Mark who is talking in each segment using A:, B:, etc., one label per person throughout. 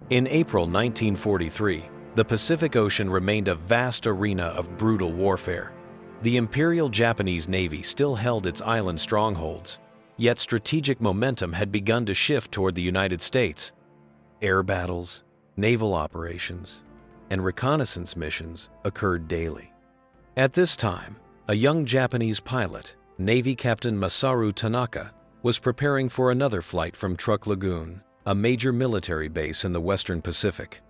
A: In April 1943, the Pacific Ocean remained a vast arena of brutal warfare. The Imperial Japanese Navy still held its island strongholds, yet strategic momentum had begun to shift toward the United States. Air battles, naval operations, and reconnaissance missions occurred daily. At this time, a young Japanese pilot, Navy Captain Masaru Tanaka, was preparing for another flight from Truk Lagoon, a major military base in the Western Pacific.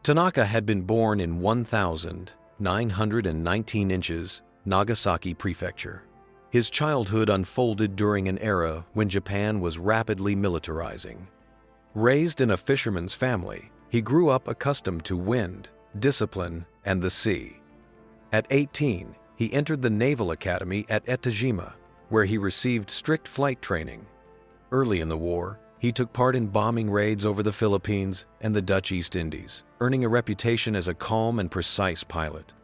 A: Tanaka had been born in 1,919 inches, Nagasaki Prefecture. His childhood unfolded during an era when Japan was rapidly militarizing. Raised in a fisherman's family, he grew up accustomed to wind, discipline, and the sea. At 18, he entered the Naval Academy at Etajima, where he received strict flight training. Early in the war, he took part in bombing raids over the Philippines and the Dutch East Indies, earning a reputation as a calm and precise pilot.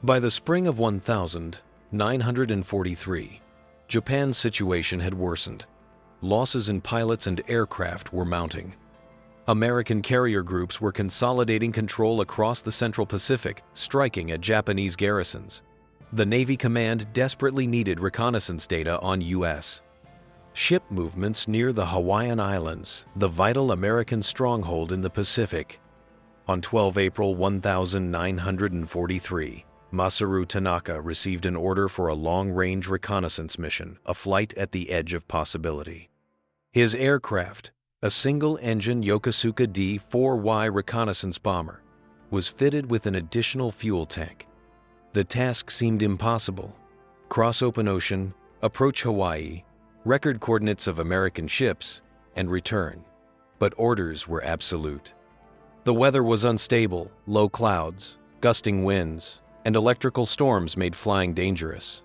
A: By the spring of 1943, Japan's situation had worsened. Losses in pilots and aircraft were mounting. American carrier groups were consolidating control across the Central Pacific, striking at Japanese garrisons. The Navy Command desperately needed reconnaissance data on U.S. ship movements near the Hawaiian Islands, the vital American stronghold in the Pacific. On 12 April 1943, Masaru Tanaka received an order for a long-range reconnaissance mission, a flight at the edge of possibility. His aircraft, a single-engine Yokosuka D-4Y reconnaissance bomber, was fitted with an additional fuel tank. The task seemed impossible. Cross open ocean, approach Hawaii, record coordinates of American ships, and return. But orders were absolute. The weather was unstable, low clouds, gusting winds, and electrical storms made flying dangerous.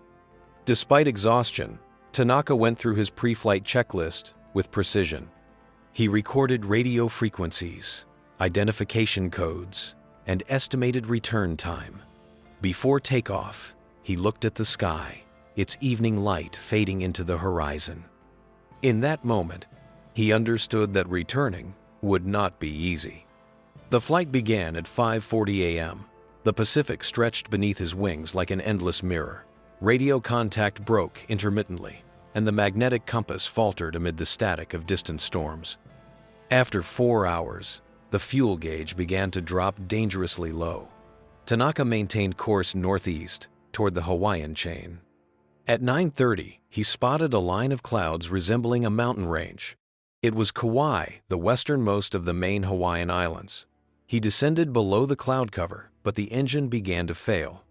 A: Despite exhaustion, Tanaka went through his pre-flight checklist with precision. He recorded radio frequencies, identification codes, and estimated return time. Before takeoff, he looked at the sky, its evening light fading into the horizon. In that moment, he understood that returning would not be easy. The flight began at 5:40 a.m. The Pacific stretched beneath his wings like an endless mirror. Radio contact broke intermittently, and the magnetic compass faltered amid the static of distant storms. After 4 hours, the fuel gauge began to drop dangerously low. Tanaka maintained course northeast toward the Hawaiian chain. At 9:30, he spotted a line of clouds resembling a mountain range. It was Kauai, the westernmost of the main Hawaiian islands. He descended below the cloud cover, but the engine began to fail.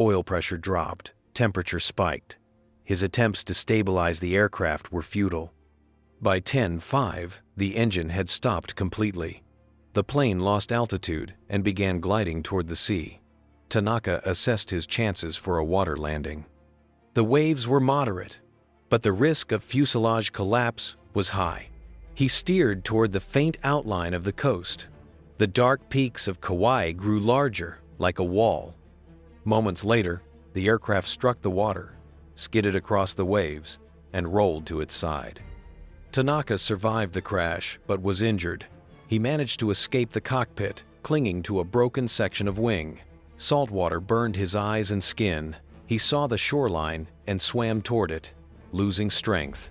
A: Oil pressure dropped, temperature spiked. His attempts to stabilize the aircraft were futile. By 10:05, the engine had stopped completely. The plane lost altitude and began gliding toward the sea. Tanaka assessed his chances for a water landing. The waves were moderate, but the risk of fuselage collapse was high. He steered toward the faint outline of the coast. The dark peaks of Kauai grew larger, like a wall. Moments later, the aircraft struck the water, skidded across the waves, and rolled to its side. Tanaka survived the crash, but was injured. He managed to escape the cockpit, clinging to a broken section of wing. Salt water burned his eyes and skin. He saw the shoreline and swam toward it, losing strength.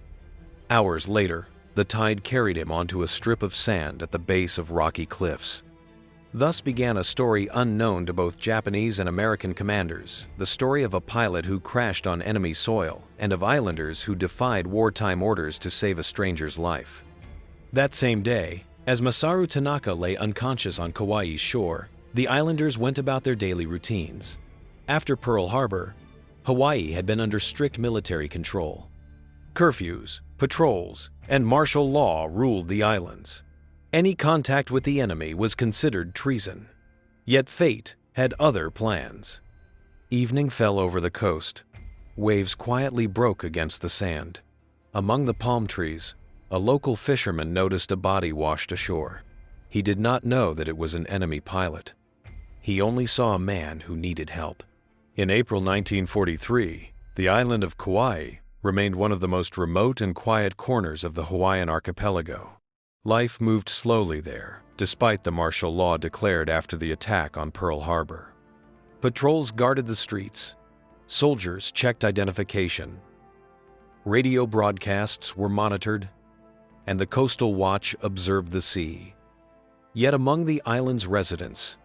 A: Hours later, the tide carried him onto a strip of sand at the base of rocky cliffs. Thus began a story unknown to both Japanese and American commanders, the story of a pilot who crashed on enemy soil and of islanders who defied wartime orders to save a stranger's life. That same day, as Masaru Tanaka lay unconscious on Kauai's shore, the islanders went about their daily routines. After Pearl Harbor, Hawaii had been under strict military control. Curfews, patrols, and martial law ruled the islands. Any contact with the enemy was considered treason. Yet fate had other plans. Evening fell over the coast. Waves quietly broke against the sand. Among the palm trees, a local fisherman noticed a body washed ashore. He did not know that it was an enemy pilot. He only saw a man who needed help. In April 1943, the island of Kauai remained one of the most remote and quiet corners of the Hawaiian archipelago. Life moved slowly there, despite the martial law declared after the attack on Pearl Harbor. Patrols guarded the streets. Soldiers checked identification. Radio broadcasts were monitored, and the Coastal Watch observed the sea. Yet among the island's residents,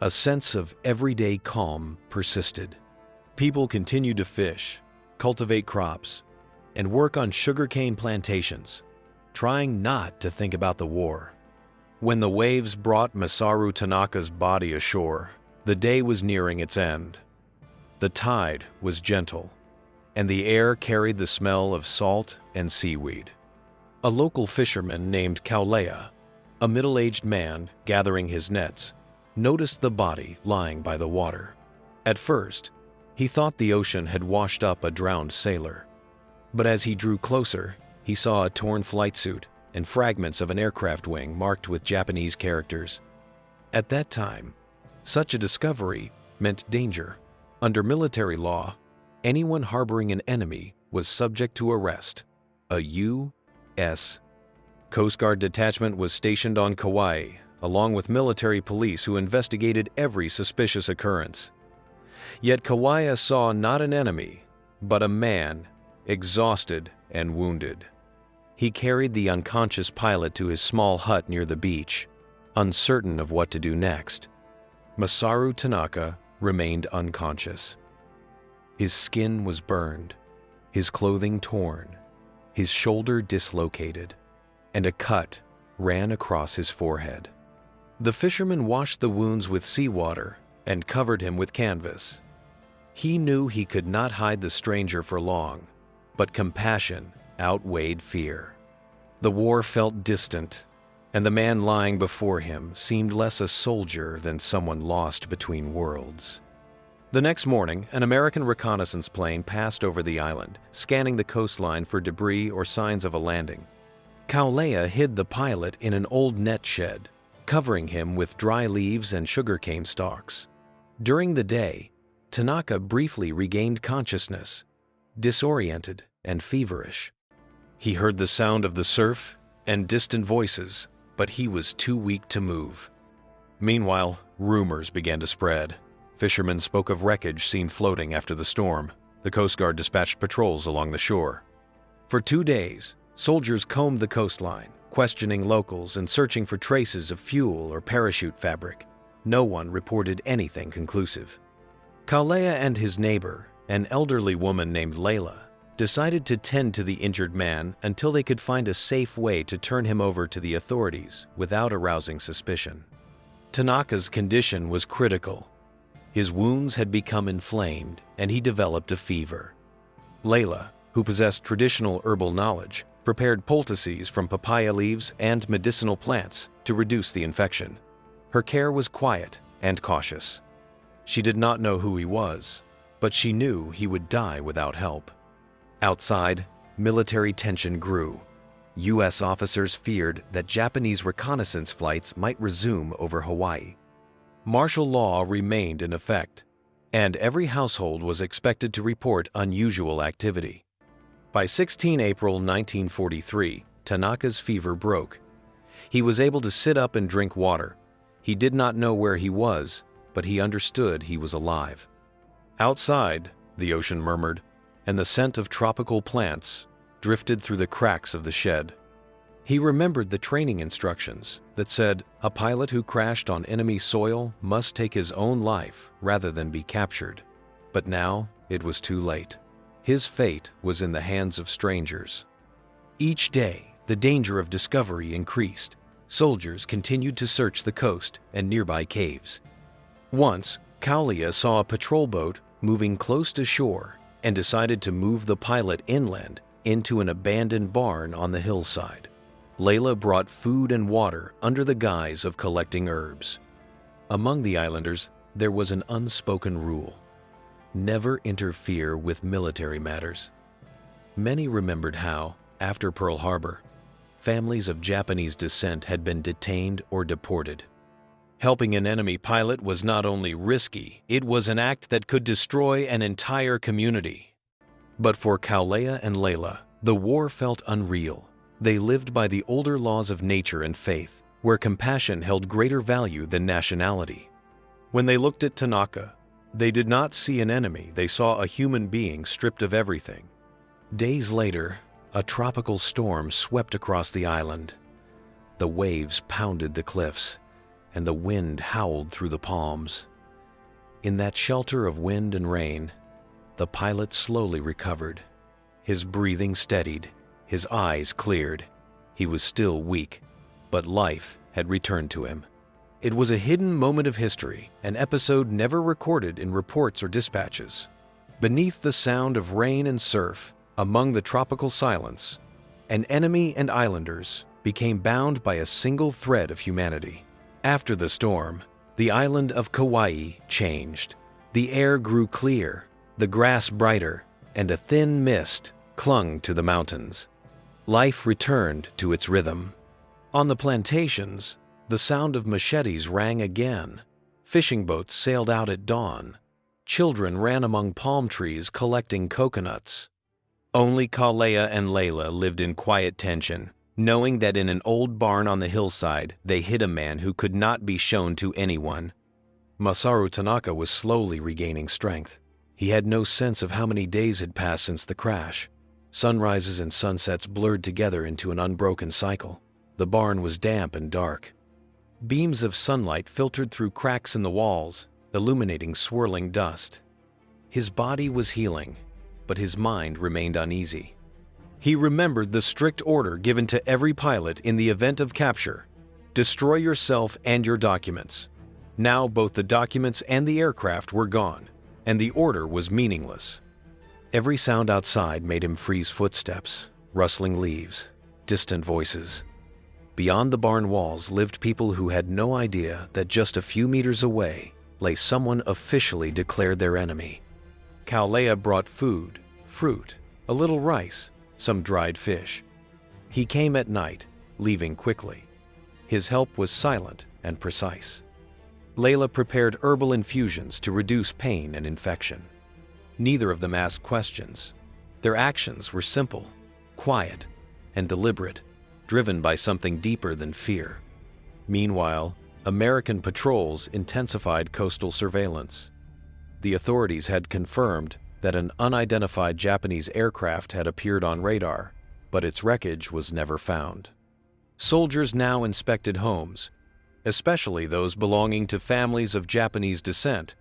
A: a sense of everyday calm persisted. People continued to fish, cultivate crops, and work on sugarcane plantations, trying not to think about the war. When the waves brought Masaru Tanaka's body ashore, the day was nearing its end. The tide was gentle, and the air carried the smell of salt and seaweed. A local fisherman named Kaulea, a middle-aged man gathering his nets, noticed the body lying by the water. At first, he thought the ocean had washed up a drowned sailor. But as he drew closer, he saw a torn flight suit and fragments of an aircraft wing marked with Japanese characters. At that time, such a discovery meant danger. Under military law, anyone harboring an enemy was subject to arrest. A U.S. Coast Guard detachment was stationed on Kauai, along with military police who investigated every suspicious occurrence. Yet Kauai saw not an enemy, but a man, exhausted and wounded. He carried the unconscious pilot to his small hut near the beach, uncertain of what to do next. Masaru Tanaka remained unconscious. His skin was burned, his clothing torn, his shoulder dislocated, and a cut ran across his forehead. The fisherman washed the wounds with seawater and covered him with canvas. He knew he could not hide the stranger for long, but compassion outweighed fear. The war felt distant, and the man lying before him seemed less a soldier than someone lost between worlds. The next morning, an American reconnaissance plane passed over the island, scanning the coastline for debris or signs of a landing. Kaulea hid the pilot in an old net shed, covering him with dry leaves and sugarcane stalks. During the day, Tanaka briefly regained consciousness, disoriented and feverish. He heard the sound of the surf and distant voices, but he was too weak to move. Meanwhile, rumors began to spread. Fishermen spoke of wreckage seen floating after the storm. The Coast Guard dispatched patrols along the shore. For 2 days, soldiers combed the coastline, questioning locals and searching for traces of fuel or parachute fabric. No one reported anything conclusive. Kaulea and his neighbor, an elderly woman named Layla, decided to tend to the injured man until they could find a safe way to turn him over to the authorities without arousing suspicion. Tanaka's condition was critical. His wounds had become inflamed, and he developed a fever. Layla, who possessed traditional herbal knowledge, prepared poultices from papaya leaves and medicinal plants to reduce the infection. Her care was quiet and cautious. She did not know who he was, but she knew he would die without help. Outside, military tension grew. U.S. officers feared that Japanese reconnaissance flights might resume over Hawaii. Martial law remained in effect, and every household was expected to report unusual activity. By 16 April 1943, Tanaka's fever broke. He was able to sit up and drink water. He did not know where he was, but he understood he was alive. Outside, the ocean murmured, and the scent of tropical plants drifted through the cracks of the shed. He remembered the training instructions that said a pilot who crashed on enemy soil must take his own life rather than be captured. But now it was too late. His fate was in the hands of strangers. Each day, the danger of discovery increased. Soldiers continued to search the coast and nearby caves. Once, Kaulea saw a patrol boat moving close to shore and decided to move the pilot inland into an abandoned barn on the hillside. Layla brought food and water under the guise of collecting herbs. Among the islanders, there was an unspoken rule: never interfere with military matters. Many remembered how, after Pearl Harbor, families of Japanese descent had been detained or deported. Helping an enemy pilot was not only risky, it was an act that could destroy an entire community. But for Kaulea and Layla, the war felt unreal. They lived by the older laws of nature and faith, where compassion held greater value than nationality. When they looked at Tanaka, they did not see an enemy, they saw a human being stripped of everything. Days later, a tropical storm swept across the island. The waves pounded the cliffs, and the wind howled through the palms. In that shelter of wind and rain, the pilot slowly recovered. His breathing steadied, his eyes cleared. He was still weak, but life had returned to him. It was a hidden moment of history, an episode never recorded in reports or dispatches. Beneath the sound of rain and surf, among the tropical silence, an enemy and islanders became bound by a single thread of humanity. After the storm, the island of Kauai changed. The air grew clear, the grass brighter, and a thin mist clung to the mountains. Life returned to its rhythm. On the plantations, the sound of machetes rang again. Fishing boats sailed out at dawn. Children ran among palm trees collecting coconuts. Only Kaulea and Layla lived in quiet tension, knowing that in an old barn on the hillside they hid a man who could not be shown to anyone. Masaru Tanaka was slowly regaining strength. He had no sense of how many days had passed since the crash. Sunrises and sunsets blurred together into an unbroken cycle. The barn was damp and dark. Beams of sunlight filtered through cracks in the walls, illuminating swirling dust. His body was healing, but his mind remained uneasy. He remembered the strict order given to every pilot in the event of capture: destroy yourself and your documents. Now both the documents and the aircraft were gone, and the order was meaningless. Every sound outside made him freeze: footsteps, rustling leaves, distant voices. Beyond the barn walls lived people who had no idea that just a few meters away lay someone officially declared their enemy. Kaulea brought food, fruit, a little rice, some dried fish. He came at night, leaving quickly. His help was silent and precise. Layla prepared herbal infusions to reduce pain and infection. Neither of them asked questions. Their actions were simple, quiet, and deliberate, driven by something deeper than fear. Meanwhile, American patrols intensified coastal surveillance. The authorities had confirmed that an unidentified Japanese aircraft had appeared on radar, but its wreckage was never found. Soldiers now inspected homes, especially those belonging to families of Japanese descent.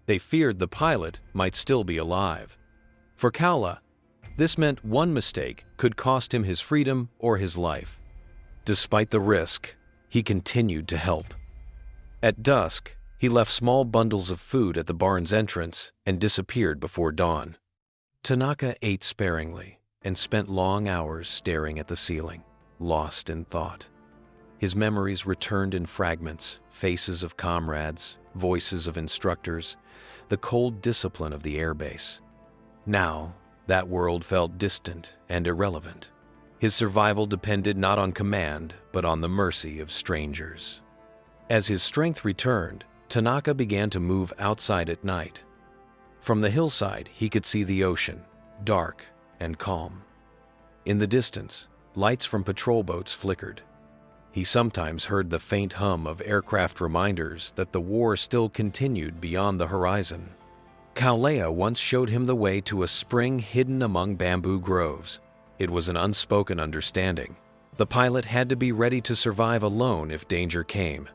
A: They feared the pilot might still be alive. For Kaula, this meant one mistake could cost him his freedom or his life. Despite the risk, he continued to help. At dusk, he left small bundles of food at the barn's entrance and disappeared before dawn. Tanaka ate sparingly and spent long hours staring at the ceiling, lost in thought. His memories returned in fragments: faces of comrades, voices of instructors, the cold discipline of the airbase. Now, that world felt distant and irrelevant. His survival depended not on command, but on the mercy of strangers. As his strength returned, Tanaka began to move outside at night. From the hillside, he could see the ocean, dark and calm. In the distance, lights from patrol boats flickered. He sometimes heard the faint hum of aircraft reminders that the war still continued beyond the horizon. Kaulea once showed him the way to a spring hidden among bamboo groves. It was an unspoken understanding. The pilot had to be ready to survive alone if danger came.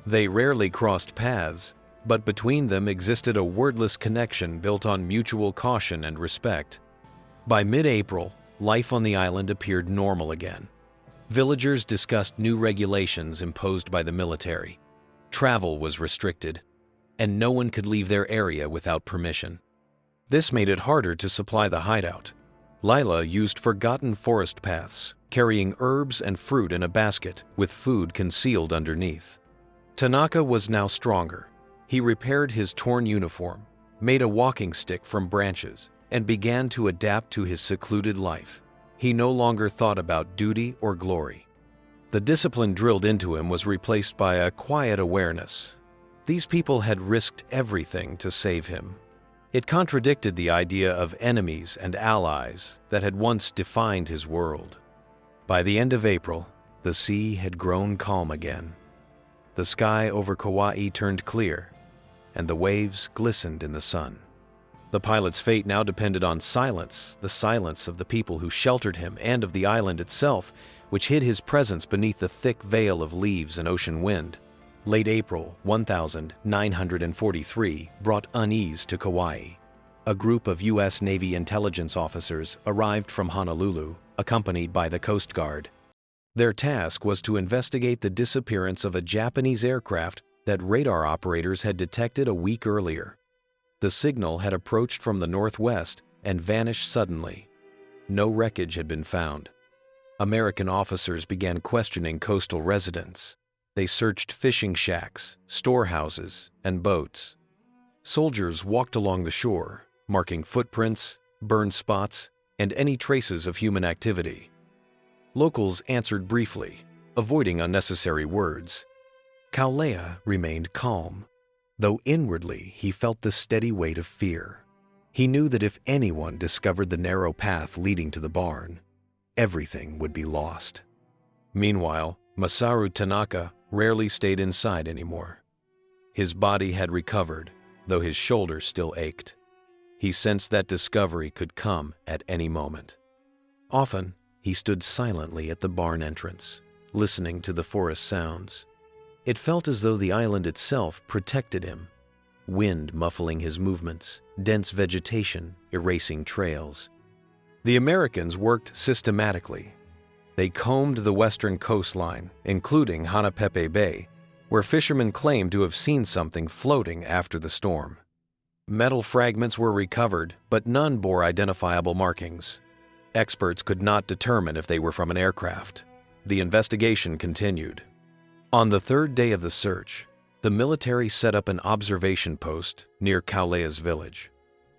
A: They rarely crossed paths, but between them existed a wordless connection built on mutual caution and respect. By mid-April, life on the island appeared normal again. Villagers discussed new regulations imposed by the military. Travel was restricted, and no one could leave their area without permission. This made it harder to supply the hideout. Lila used forgotten forest paths, carrying herbs and fruit in a basket with food concealed underneath. Tanaka was now stronger. He repaired his torn uniform, made a walking stick from branches, and began to adapt to his secluded life. He no longer thought about duty or glory. The discipline drilled into him was replaced by a quiet awareness. These people had risked everything to save him. It contradicted the idea of enemies and allies that had once defined his world. By the end of April, The sea had grown calm again. The sky over Kauai turned clear, and the waves glistened in the sun. The pilot's fate now depended on silence, the silence of the people who sheltered him and of the island itself, which hid his presence beneath the thick veil of leaves and ocean wind. Late April 1943 brought unease to Kauai. A group of U.S. Navy intelligence officers arrived from Honolulu, accompanied by the Coast Guard. Their task was to investigate the disappearance of a Japanese aircraft that radar operators had detected a week earlier. The signal had approached from the northwest and vanished suddenly. No wreckage had been found. American officers began questioning coastal residents. They searched fishing shacks, storehouses, and boats. Soldiers walked along the shore, marking footprints, burned spots, and any traces of human activity. Locals answered briefly, avoiding unnecessary words. Kaulea remained calm, though inwardly he felt the steady weight of fear. He knew that if anyone discovered the narrow path leading to the barn, everything would be lost. Meanwhile, Masaru Tanaka rarely stayed inside anymore. His body had recovered, though his shoulders still ached. He sensed that discovery could come at any moment. Often, he stood silently at the barn entrance, listening to the forest sounds. It felt as though the island itself protected him, wind muffling his movements, dense vegetation erasing trails. The Americans worked systematically. They combed the western coastline, including Hanapepe Bay, where fishermen claimed to have seen something floating after the storm. Metal fragments were recovered, but none bore identifiable markings. Experts could not determine if they were from an aircraft. The investigation continued. On the third day of the search, the military set up an observation post near Kaulea's village.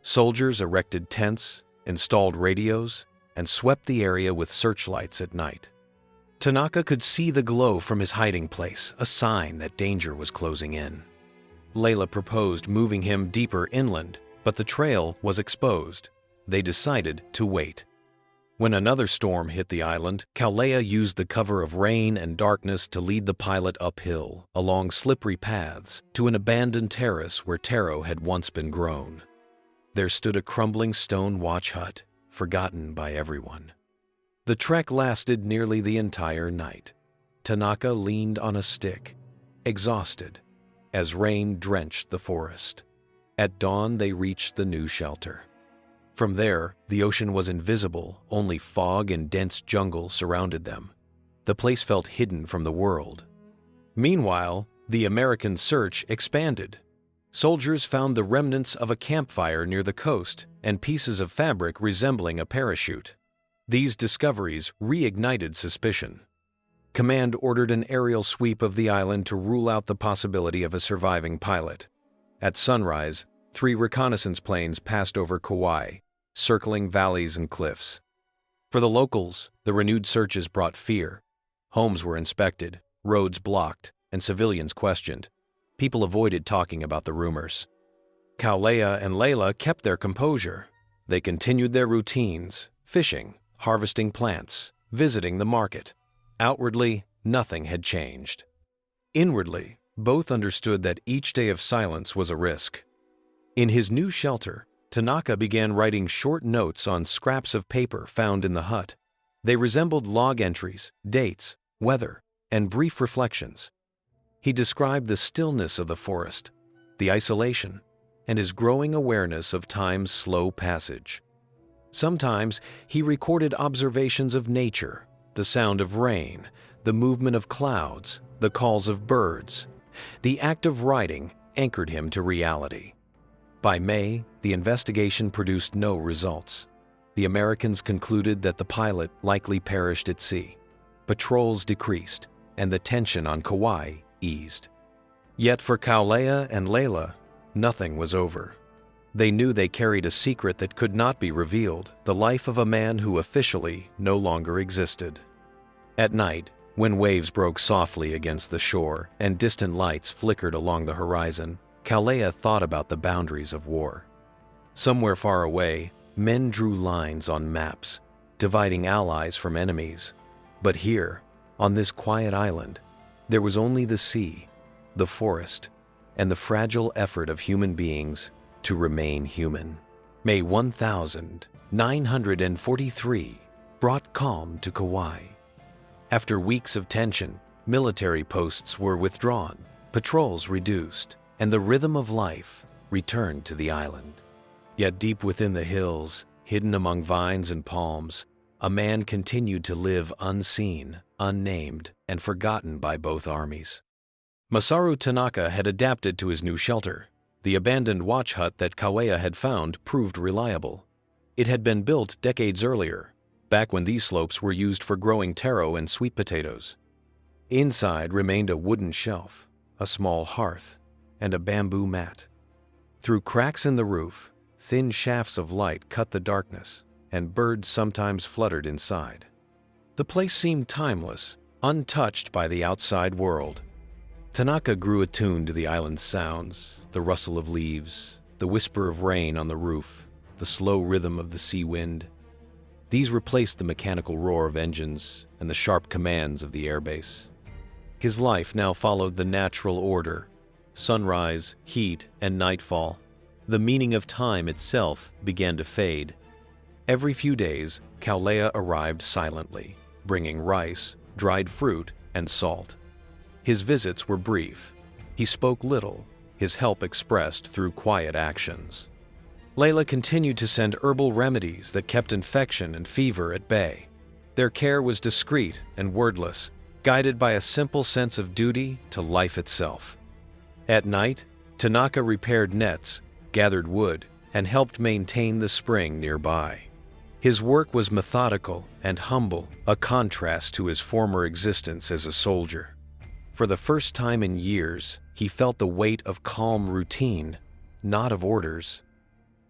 A: Soldiers erected tents, installed radios, and swept the area with searchlights at night. Tanaka could see the glow from his hiding place, a sign that danger was closing in. Layla proposed moving him deeper inland, but the trail was exposed. They decided to wait. When another storm hit the island, Kaulea used the cover of rain and darkness to lead the pilot uphill, along slippery paths, to an abandoned terrace where taro had once been grown. There stood a crumbling stone watch hut, forgotten by everyone. The trek lasted nearly the entire night. Tanaka leaned on a stick, exhausted, as rain drenched the forest. At dawn, they reached the new shelter. From there, the ocean was invisible, only fog and dense jungle surrounded them. The place felt hidden from the world. Meanwhile, the American search expanded. Soldiers found the remnants of a campfire near the coast and pieces of fabric resembling a parachute. These discoveries reignited suspicion. Command ordered an aerial sweep of the island to rule out the possibility of a surviving pilot. At sunrise, 3 reconnaissance planes passed over Kauai, circling valleys and cliffs. For the locals, the renewed searches brought fear. Homes were inspected, roads blocked, and civilians questioned. People avoided talking about the rumors. Kaulea and Layla kept their composure. They continued their routines, fishing, harvesting plants, visiting the market. Outwardly, nothing had changed. Inwardly, both understood that each day of silence was a risk. In his new shelter, Tanaka began writing short notes on scraps of paper found in the hut. They resembled log entries, dates, weather, and brief reflections. He described the stillness of the forest, the isolation, and his growing awareness of time's slow passage. Sometimes he recorded observations of nature, the sound of rain, the movement of clouds, the calls of birds. The act of writing anchored him to reality. By May, the investigation produced no results. The Americans concluded that the pilot likely perished at sea. Patrols decreased, and the tension on Kauai eased. Yet for Kaulea and Layla, nothing was over. They knew they carried a secret that could not be revealed, the life of a man who officially no longer existed. At night, when waves broke softly against the shore and distant lights flickered along the horizon, Kaulea thought about the boundaries of war. Somewhere far away, men drew lines on maps, dividing allies from enemies. But here, On this quiet island, there was only the sea, the forest, and the fragile effort of human beings to remain human. May 1943 brought calm to Kauai. After weeks of tension, military posts were withdrawn, patrols reduced, and the rhythm of life returned to the island. Yet deep within the hills, hidden among vines and palms, a man continued to live unseen, unnamed, and forgotten by both armies. Masaru Tanaka had adapted to his new shelter. The abandoned watch hut that Kauai had found proved reliable. It had been built decades earlier, back when these slopes were used for growing taro and sweet potatoes. Inside remained a wooden shelf, a small hearth, and a bamboo mat. Through cracks in the roof, thin shafts of light cut the darkness, and birds sometimes fluttered inside. The place seemed timeless, untouched by the outside world. Tanaka grew attuned to the island's sounds, the rustle of leaves, the whisper of rain on the roof, the slow rhythm of the sea wind. These replaced the mechanical roar of engines and the sharp commands of the airbase. His life now followed the natural order: sunrise, heat, and nightfall. The meaning of time itself began to fade. Every few days, Kauai arrived silently, bringing rice, dried fruit, and salt. His visits were brief. He spoke little, his help expressed through quiet actions. Layla continued to send herbal remedies that kept infection and fever at bay. Their care was discreet and wordless, guided by a simple sense of duty to life itself. At night, Tanaka repaired nets, gathered wood, and helped maintain the spring nearby. His work was methodical and humble, a contrast to his former existence as a soldier. For the first time in years, he felt the weight of calm routine, not of orders.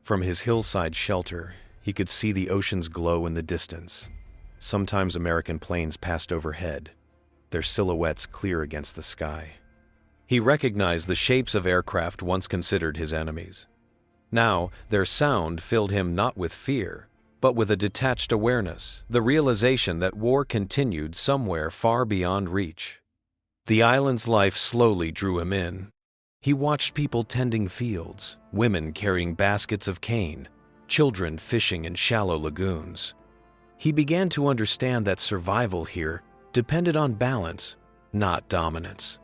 A: From his hillside shelter, he could see the ocean's glow in the distance. Sometimes American planes passed overhead, their silhouettes clear against the sky. He recognized the shapes of aircraft once considered his enemies. Now, their sound filled him not with fear, but with a detached awareness, the realization that war continued somewhere far beyond reach. The island's life slowly drew him in. He watched people tending fields, women carrying baskets of cane, children fishing in shallow lagoons. He began to understand that survival here depended on balance, not dominance.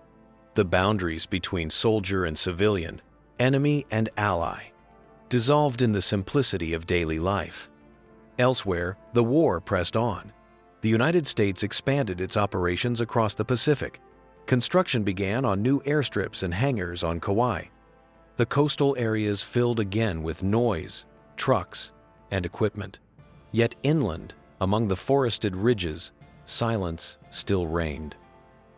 A: The boundaries between soldier and civilian, enemy and ally, dissolved in the simplicity of daily life. Elsewhere, the war pressed on. The United States expanded its operations across the Pacific. Construction began on new airstrips and hangars on Kauai. The coastal areas filled again with noise, trucks, and equipment. Yet inland, among the forested ridges, silence still reigned.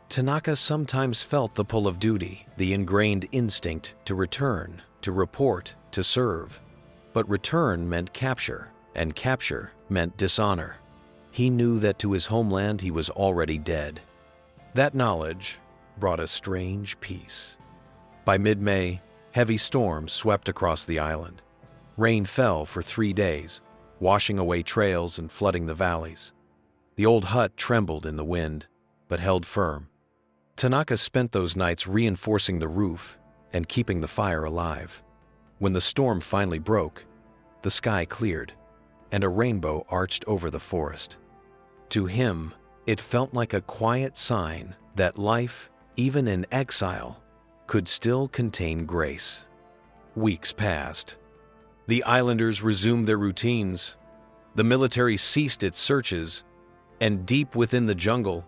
A: Tanaka sometimes felt the pull of duty, the ingrained instinct to return, to report, to serve. But return meant capture, and capture meant dishonor. He knew that to his homeland he was already dead. That knowledge brought a strange peace. By mid-May, heavy storms swept across the island. Rain fell for 3 days, washing away trails and flooding the valleys. The old hut trembled in the wind, but held firm. Tanaka spent those nights reinforcing the roof and keeping the fire alive. When the storm finally broke, the sky cleared, and a rainbow arched over the forest. To him, it felt like a quiet sign that life, even in exile, could still contain grace. Weeks passed. The islanders resumed their routines. The military ceased its searches, and deep within the jungle,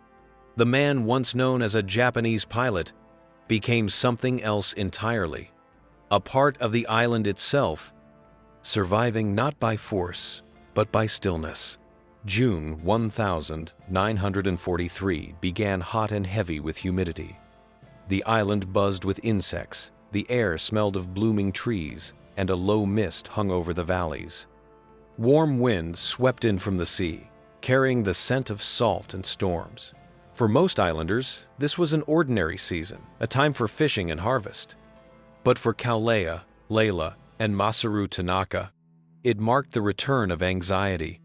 A: the man once known as a Japanese pilot became something else entirely, a part of the island itself, surviving not by force, but by stillness. June 1943 began hot and heavy with humidity. The island buzzed with insects, the air smelled of blooming trees, and a low mist hung over the valleys. Warm winds swept in from the sea, carrying the scent of salt and storms. For most islanders, this was an ordinary season, a time for fishing and harvest. But for Kauai, Layla, and Masaru Tanaka, it marked the return of anxiety.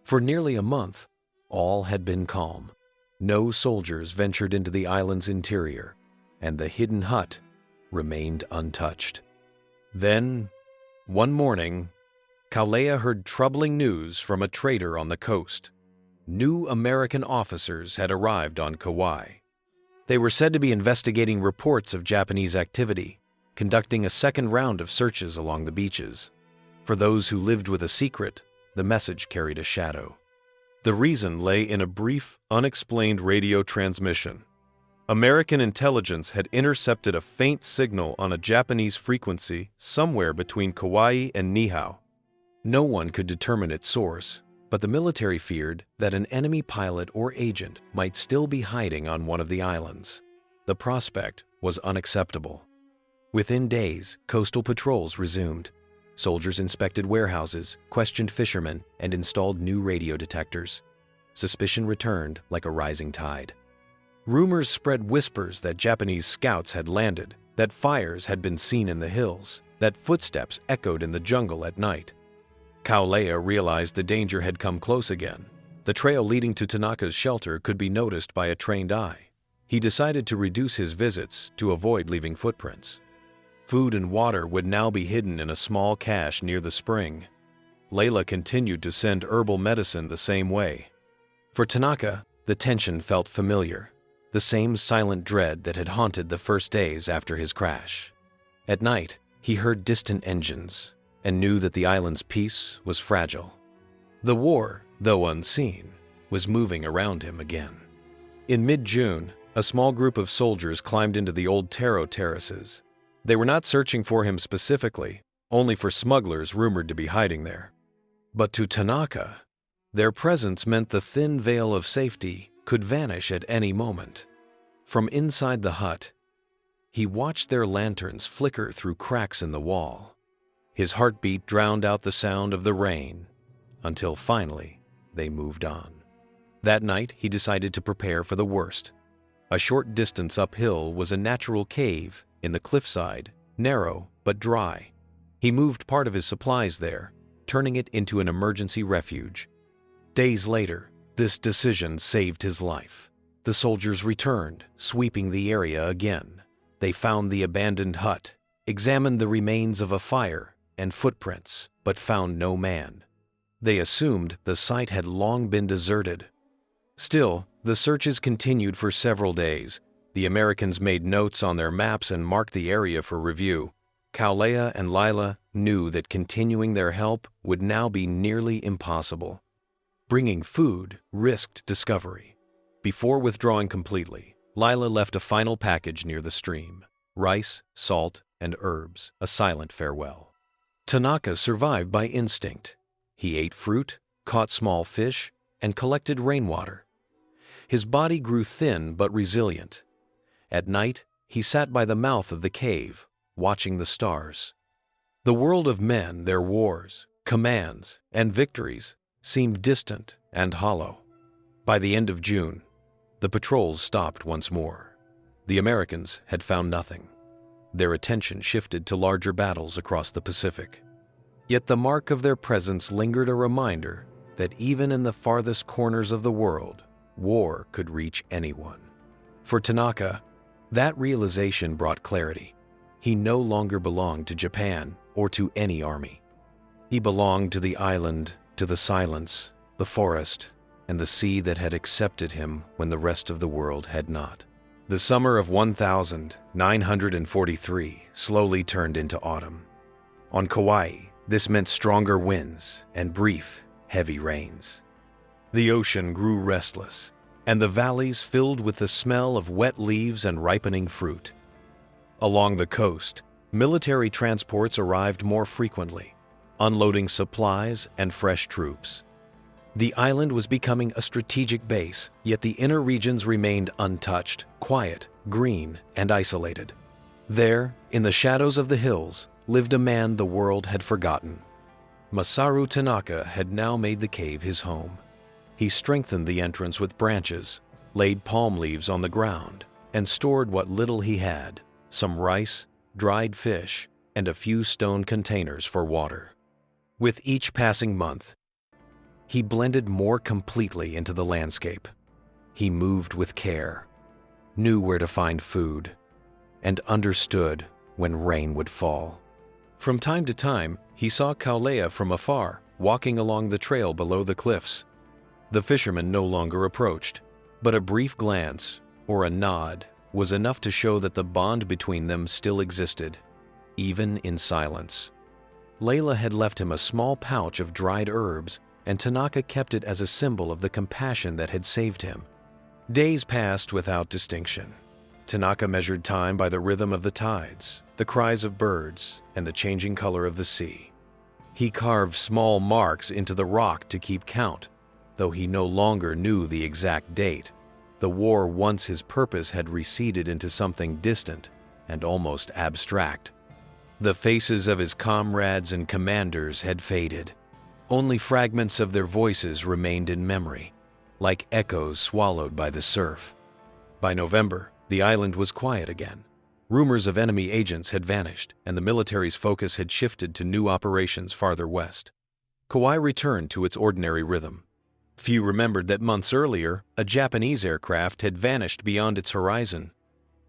A: For nearly a month, all had been calm. No soldiers ventured into the island's interior, and the hidden hut remained untouched. Then, one morning, Kaulea heard troubling news from a trader on the coast. New American officers had arrived on Kauai. They were said to be investigating reports of Japanese activity, conducting a second round of searches along the beaches. For those who lived with a secret, the message carried a shadow. The reason lay in a brief, unexplained radio transmission. American intelligence had intercepted a faint signal on a Japanese frequency somewhere between Kauai and Niihau. No one could determine its source, but the military feared that an enemy pilot or agent might still be hiding on one of the islands. The prospect was unacceptable. Within days, coastal patrols resumed. Soldiers inspected warehouses, questioned fishermen, and installed new radio detectors. Suspicion returned like a rising tide. Rumors spread whispers that Japanese scouts had landed, that fires had been seen in the hills, that footsteps echoed in the jungle at night. Kaulea realized the danger had come close again. The trail leading to Tanaka's shelter could be noticed by a trained eye. He decided to reduce his visits to avoid leaving footprints. Food and water would now be hidden in a small cache near the spring. Layla continued to send herbal medicine the same way. For Tanaka, the tension felt familiar, the same silent dread that had haunted the first days after his crash. At night, he heard distant engines and knew that the island's peace was fragile. The war, though unseen, was moving around him again. In mid-June, a small group of soldiers climbed into the old Taro terraces. They were not searching for him specifically, only for smugglers rumored to be hiding there. But to Tanaka, their presence meant the thin veil of safety could vanish at any moment. From inside the hut, he watched their lanterns flicker through cracks in the wall. His heartbeat drowned out the sound of the rain, until finally they moved on. That night, he decided to prepare for the worst. A short distance uphill was a natural cave in the cliffside, narrow but dry. He moved part of his supplies there, turning it into an emergency refuge. Days later, this decision saved his life. The soldiers returned, sweeping the area again. They found the abandoned hut, examined the remains of a fire and footprints, but found no man. They assumed the site had long been deserted. Still, the searches continued for several days. The Americans made notes on their maps and marked the area for review. Kaulea and Lila knew that continuing their help would now be nearly impossible. Bringing food risked discovery. Before withdrawing completely, Lila left a final package near the stream: rice, salt, and herbs, a silent farewell. Tanaka survived by instinct. He ate fruit, caught small fish, and collected rainwater. His body grew thin but resilient. At night, he sat by the mouth of the cave, watching the stars. The world of men, their wars, commands, and victories seemed distant and hollow. By the end of June, the patrols stopped once more. The Americans had found nothing. Their attention shifted to larger battles across the Pacific. Yet the mark of their presence lingered, a reminder that even in the farthest corners of the world, war could reach anyone. For Tanaka, that realization brought clarity. He no longer belonged to Japan or to any army. He belonged to the island, to the silence, the forest, and the sea that had accepted him when the rest of the world had not. The summer of 1943 slowly turned into autumn. On Kauai, this meant stronger winds and brief, heavy rains. The ocean grew restless, and the valleys filled with the smell of wet leaves and ripening fruit. Along the coast, military transports arrived more frequently, unloading supplies and fresh troops. The island was becoming a strategic base, yet the inner regions remained untouched, quiet, green, and isolated. There, in the shadows of the hills, lived a man the world had forgotten. Masaru Tanaka had now made the cave his home. He strengthened the entrance with branches, laid palm leaves on the ground, and stored what little he had: some rice, dried fish, and a few stone containers for water. With each passing month, he blended more completely into the landscape. He moved with care, knew where to find food, and understood when rain would fall. From time to time, he saw Kaulea from afar, walking along the trail below the cliffs. The fisherman no longer approached, but a brief glance or a nod was enough to show that the bond between them still existed, even in silence. Layla had left him a small pouch of dried herbs, and Tanaka kept it as a symbol of the compassion that had saved him. Days passed without distinction. Tanaka measured time by the rhythm of the tides, the cries of birds, and the changing color of the sea. He carved small marks into the rock to keep count, though he no longer knew the exact date. The war, once his purpose, had receded into something distant and almost abstract. The faces of his comrades and commanders had faded. Only fragments of their voices remained in memory, like echoes swallowed by the surf. By November, the island was quiet again. Rumors of enemy agents had vanished, and the military's focus had shifted to new operations farther west. Kauai returned to its ordinary rhythm. Few remembered that months earlier, a Japanese aircraft had vanished beyond its horizon.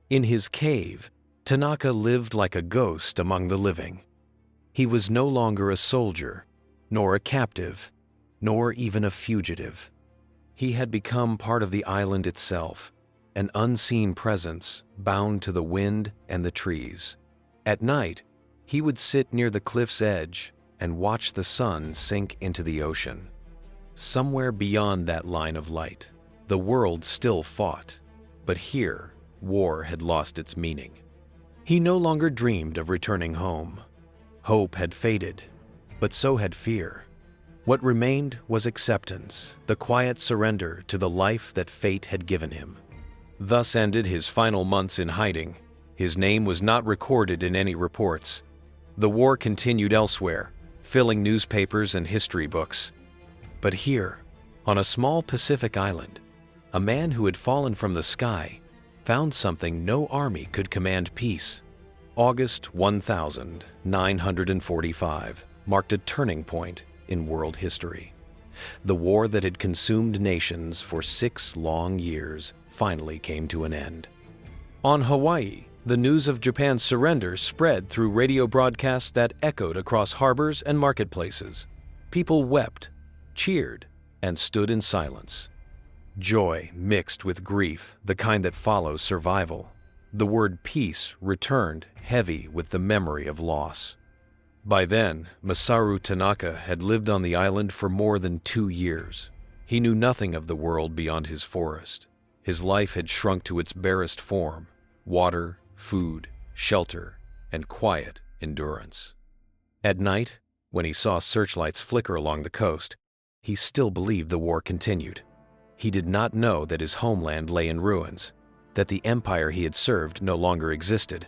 A: In his cave, Tanaka lived like a ghost among the living. He was no longer a soldier, nor a captive, nor even a fugitive. He had become part of the island itself, an unseen presence bound to the wind and the trees. At night, he would sit near the cliff's edge and watch the sun sink into the ocean. Somewhere beyond that line of light, the world still fought, but here, war had lost its meaning. He no longer dreamed of returning home. Hope had faded, but so had fear. What remained was acceptance, the quiet surrender to the life that fate had given him. Thus ended his final months in hiding. His name was not recorded in any reports. The war continued elsewhere, filling newspapers and history books. But here, on a small Pacific island, a man who had fallen from the sky found something no army could command: peace. August 1945 marked a turning point in world history. The war that had consumed nations for 6 long years finally came to an end. On Hawaii, the news of Japan's surrender spread through radio broadcasts that echoed across harbors and marketplaces. People wept, cheered, and stood in silence. Joy mixed with grief, the kind that follows survival. The word peace returned heavy with the memory of loss. By then, Masaru Tanaka had lived on the island for more than 2 years. He knew nothing of the world beyond his forest. His life had shrunk to its barest form: water, food, shelter, and quiet endurance. At night, when he saw searchlights flicker along the coast, he still believed the war continued. He did not know that his homeland lay in ruins, that the empire he had served no longer existed.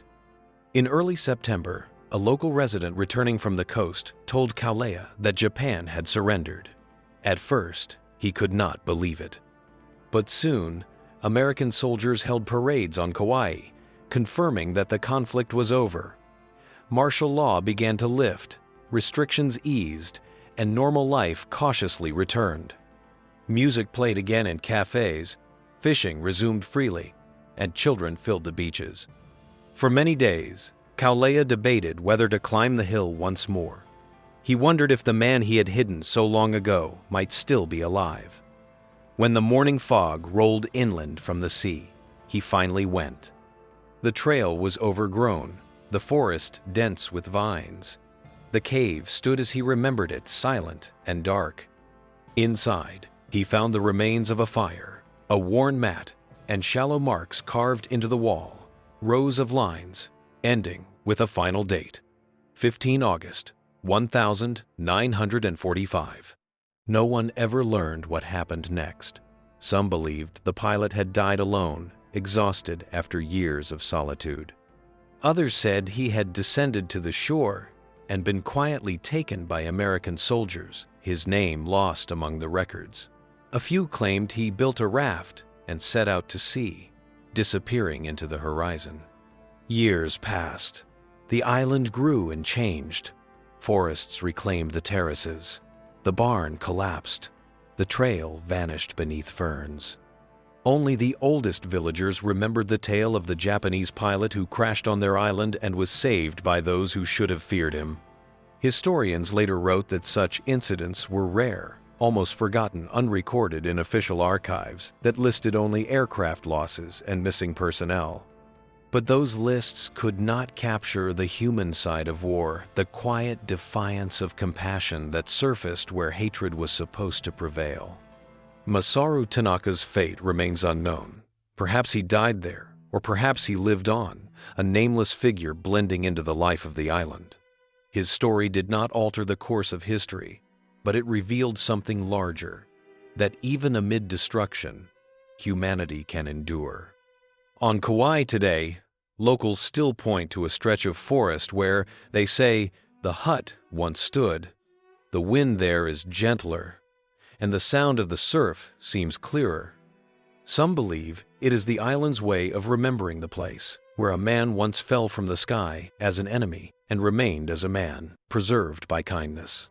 A: In early September, a local resident returning from the coast told Kaulea that Japan had surrendered. At first, he could not believe it. But soon, American soldiers held parades on Kauai, confirming that the conflict was over. Martial law began to lift, restrictions eased, and normal life cautiously returned. Music played again in cafes, fishing resumed freely, and children filled the beaches. For many days, Kaulea debated whether to climb the hill once more. He wondered if the man he had hidden so long ago might still be alive. When the morning fog rolled inland from the sea, he finally went. The trail was overgrown, the forest dense with vines. The cave stood as he remembered it, silent and dark. Inside, he found the remains of a fire, a worn mat, and shallow marks carved into the wall, rows of lines, ending with a final date: 15 August 1945. No one ever learned what happened next. Some believed the pilot had died alone, exhausted after years of solitude. Others said he had descended to the shore and been quietly taken by American soldiers, his name lost among the records. A few claimed he built a raft and set out to sea, disappearing into the horizon. Years passed. The island grew and changed. Forests reclaimed the terraces. The barn collapsed. The trail vanished beneath ferns. Only the oldest villagers remembered the tale of the Japanese pilot who crashed on their island and was saved by those who should have feared him. Historians later wrote that such incidents were rare, almost forgotten, unrecorded in official archives that listed only aircraft losses and missing personnel. But those lists could not capture the human side of war, the quiet defiance of compassion that surfaced where hatred was supposed to prevail. Masaru Tanaka's fate remains unknown. Perhaps he died there, or perhaps he lived on, a nameless figure blending into the life of the island. His story did not alter the course of history, but it revealed something larger, that even amid destruction, humanity can endure. On Kauai today, locals still point to a stretch of forest where, they say, the hut once stood. The wind there is gentler, and the sound of the surf seems clearer. Some believe it is the island's way of remembering the place, where a man once fell from the sky as an enemy and remained as a man, preserved by kindness.